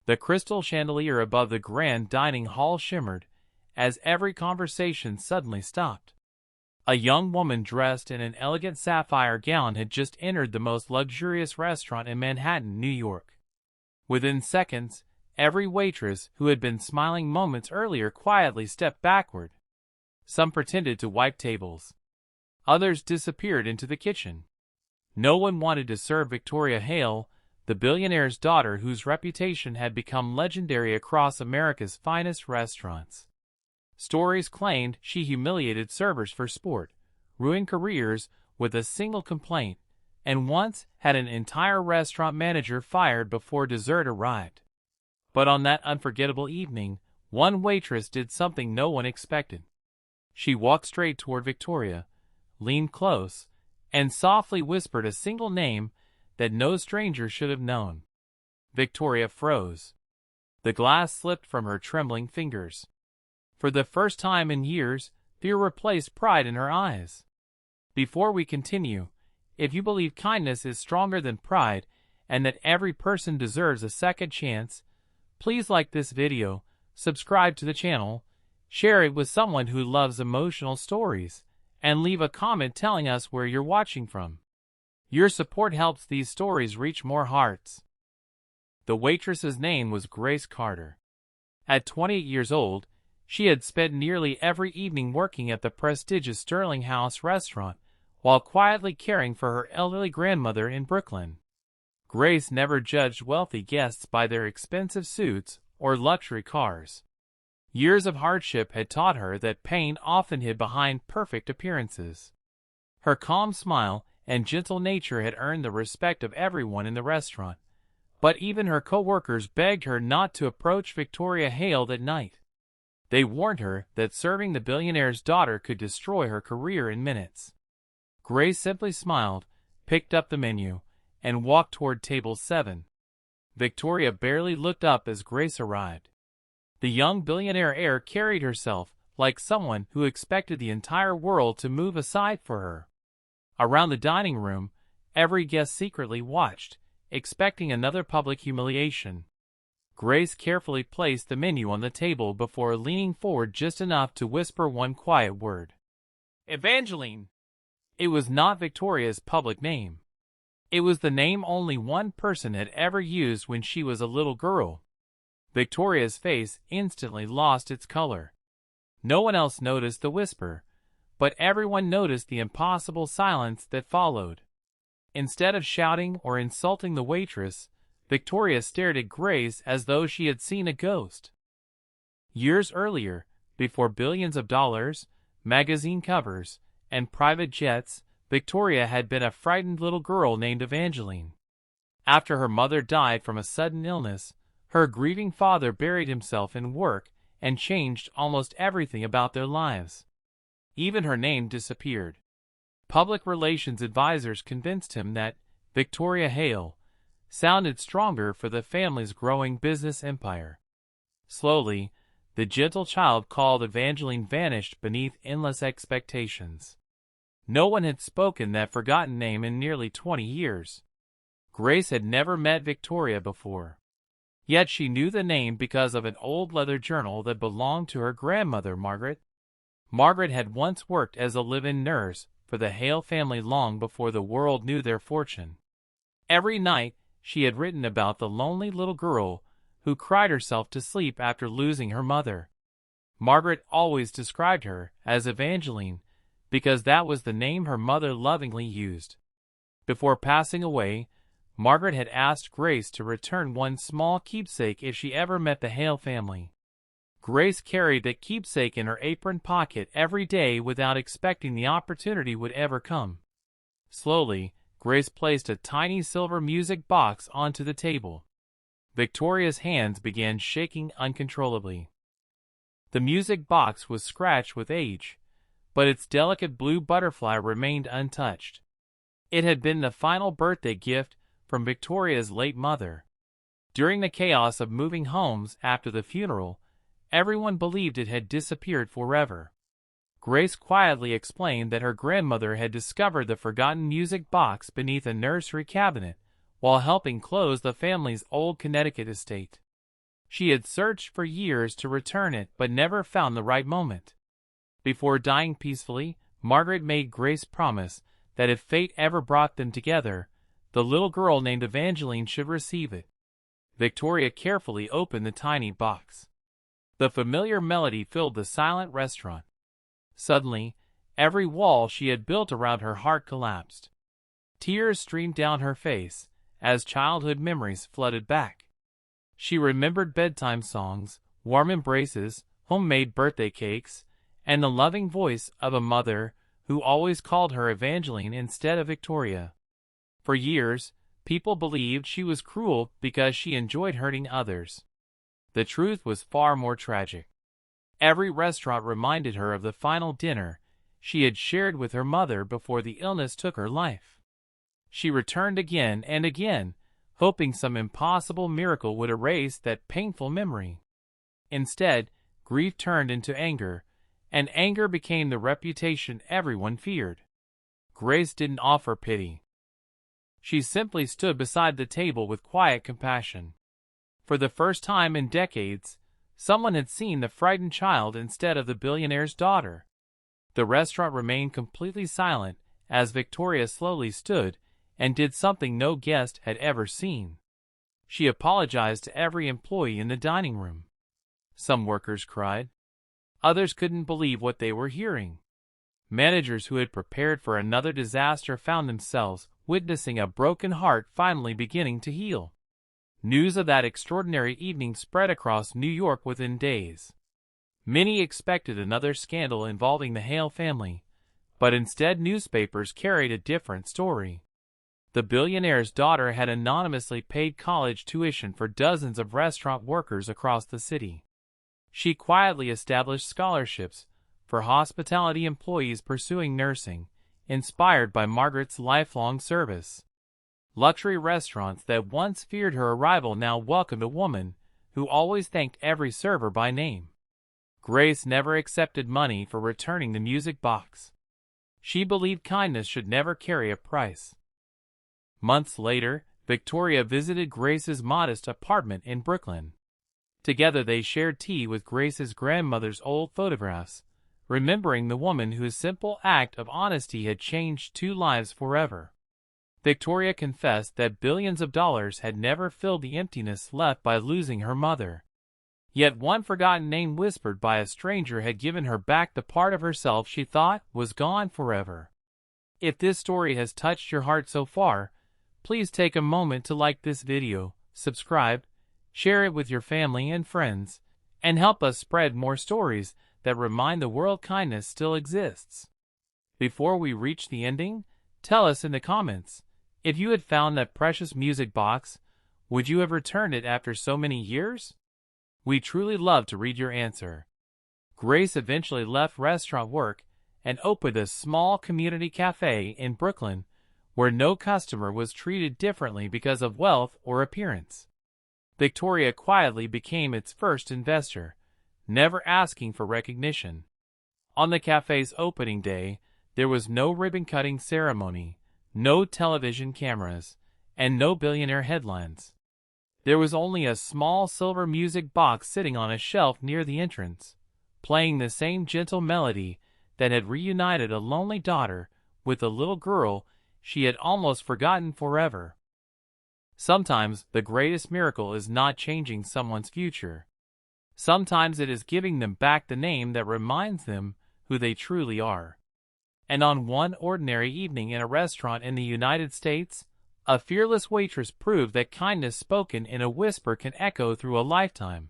The crystal chandelier above the grand dining hall shimmered, as every conversation suddenly stopped. A young woman dressed in an elegant sapphire gown had just entered the most luxurious restaurant in Manhattan, New York. Within seconds, every waitress who had been smiling moments earlier quietly stepped backward. Some pretended to wipe tables. Others disappeared into the kitchen. No one wanted to serve Victoria Hale, the billionaire's daughter whose reputation had become legendary across America's finest restaurants. Stories claimed she humiliated servers for sport, ruined careers with a single complaint, and once had an entire restaurant manager fired before dessert arrived. But on that unforgettable evening, one waitress did something no one expected. She walked straight toward Victoria, leaned close, and softly whispered a single name that no stranger should have known. Victoria froze. The glass slipped from her trembling fingers. For the first time in years, fear replaced pride in her eyes. Before we continue, if you believe kindness is stronger than pride and that every person deserves a second chance, please like this video, subscribe to the channel, share it with someone who loves emotional stories, and leave a comment telling us where you're watching from. Your support helps these stories reach more hearts. The waitress's name was Grace Carter. At 28 years old, she had spent nearly every evening working at the prestigious Sterling House restaurant while quietly caring for her elderly grandmother in Brooklyn. Grace never judged wealthy guests by their expensive suits or luxury cars. Years of hardship had taught her that pain often hid behind perfect appearances. Her calm smile and gentle nature had earned the respect of everyone in the restaurant, but even her co-workers begged her not to approach Victoria Hale that night. They warned her that serving the billionaire's daughter could destroy her career in minutes. Grace simply smiled, picked up the menu, and walked toward table 7. Victoria barely looked up as Grace arrived. The young billionaire heir carried herself like someone who expected the entire world to move aside for her. Around the dining room, every guest secretly watched, expecting another public humiliation. Grace carefully placed the menu on the table before leaning forward just enough to whisper one quiet word. Evangeline. It was not Victoria's public name. It was the name only one person had ever used when she was a little girl. Victoria's face instantly lost its color. No one else noticed the whisper, but everyone noticed the impossible silence that followed. Instead of shouting or insulting the waitress, Victoria stared at Grace as though she had seen a ghost. Years earlier, before billions of dollars, magazine covers, and private jets, Victoria had been a frightened little girl named Evangeline. After her mother died from a sudden illness, her grieving father buried himself in work and changed almost everything about their lives. Even her name disappeared. Public relations advisors convinced him that Victoria Hale sounded stronger for the family's growing business empire. Slowly, the gentle child called Evangeline vanished beneath endless expectations. No one had spoken that forgotten name in nearly 20 years. Grace had never met Victoria before. Yet she knew the name because of an old leather journal that belonged to her grandmother, Margaret. Margaret had once worked as a live-in nurse for the Hale family long before the world knew their fortune. Every night, she had written about the lonely little girl who cried herself to sleep after losing her mother. Margaret always described her as Evangeline because that was the name her mother lovingly used. Before passing away, Margaret had asked Grace to return one small keepsake if she ever met the Hale family. Grace carried that keepsake in her apron pocket every day without expecting the opportunity would ever come. Slowly, Grace placed a tiny silver music box onto the table. Victoria's hands began shaking uncontrollably. The music box was scratched with age, but its delicate blue butterfly remained untouched. It had been the final birthday gift from Victoria's late mother. During the chaos of moving homes after the funeral, everyone believed it had disappeared forever. Grace quietly explained that her grandmother had discovered the forgotten music box beneath a nursery cabinet while helping close the family's old Connecticut estate. She had searched for years to return it but never found the right moment. Before dying peacefully, Margaret made Grace promise that if fate ever brought them together, the little girl named Evangeline should receive it. Victoria carefully opened the tiny box. The familiar melody filled the silent restaurant. Suddenly, every wall she had built around her heart collapsed. Tears streamed down her face as childhood memories flooded back. She remembered bedtime songs, warm embraces, homemade birthday cakes, and the loving voice of a mother who always called her Evangeline instead of Victoria. For years, people believed she was cruel because she enjoyed hurting others. The truth was far more tragic. Every restaurant reminded her of the final dinner she had shared with her mother before the illness took her life. She returned again and again, hoping some impossible miracle would erase that painful memory. Instead, grief turned into anger, and anger became the reputation everyone feared. Grace didn't offer pity. She simply stood beside the table with quiet compassion. For the first time in decades, someone had seen the frightened child instead of the billionaire's daughter. The restaurant remained completely silent as Victoria slowly stood and did something no guest had ever seen. She apologized to every employee in the dining room. Some workers cried. Others couldn't believe what they were hearing. Managers who had prepared for another disaster found themselves witnessing a broken heart finally beginning to heal. News of that extraordinary evening spread across New York within days. Many expected another scandal involving the Hale family, but instead newspapers carried a different story. The billionaire's daughter had anonymously paid college tuition for dozens of restaurant workers across the city. She quietly established scholarships for hospitality employees pursuing nursing, inspired by Margaret's lifelong service. Luxury restaurants that once feared her arrival now welcomed a woman who always thanked every server by name. Grace never accepted money for returning the music box. She believed kindness should never carry a price. Months later, Victoria visited Grace's modest apartment in Brooklyn. Together they shared tea with Grace's grandmother's old photographs, remembering the woman whose simple act of honesty had changed two lives forever. Victoria confessed that billions of dollars had never filled the emptiness left by losing her mother. Yet one forgotten name whispered by a stranger had given her back the part of herself she thought was gone forever. If this story has touched your heart so far, please take a moment to like this video, subscribe, share it with your family and friends, and help us spread more stories that remind the world kindness still exists. Before we reach the ending, tell us in the comments, if you had found that precious music box, would you have returned it after so many years? We truly love to read your answer. Grace eventually left restaurant work and opened a small community cafe in Brooklyn where no customer was treated differently because of wealth or appearance. Victoria quietly became its first investor, never asking for recognition. On the cafe's opening day, there was no ribbon-cutting ceremony, no television cameras, and no billionaire headlines. There was only a small silver music box sitting on a shelf near the entrance, playing the same gentle melody that had reunited a lonely daughter with a little girl she had almost forgotten forever. Sometimes the greatest miracle is not changing someone's future. Sometimes it is giving them back the name that reminds them who they truly are. And on one ordinary evening in a restaurant in the United States, a fearless waitress proved that kindness spoken in a whisper can echo through a lifetime.